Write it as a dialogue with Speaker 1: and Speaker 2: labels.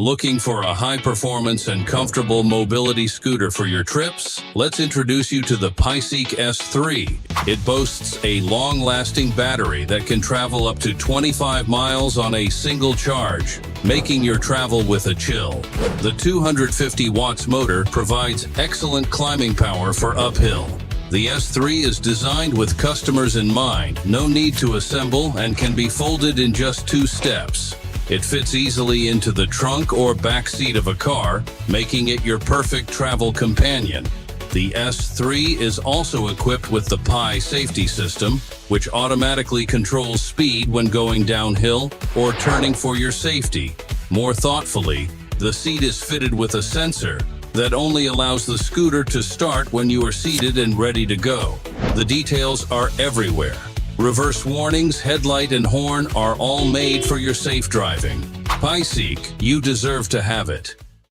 Speaker 1: Looking for a high-performance and comfortable mobility scooter for your trips? Let's introduce you to the Paiseec S3. It boasts a long-lasting battery that can travel up to 25 miles on a single charge, making your travel with a chill. The 250 watts motor provides excellent climbing power for uphill. The S3 is designed with customers in mind, no need to assemble, and can be folded in just 2 steps. It fits easily into the trunk or back seat of a car, making it your perfect travel companion. The S3 is also equipped with the Paiseec safety system, which automatically controls speed when going downhill or turning for your safety. More thoughtfully, the seat is fitted with a sensor that only allows the scooter to start when you are seated and ready to go. The details are everywhere. Reverse warnings, headlight, and horn are all made for your safe driving. Paiseec, you deserve to have it.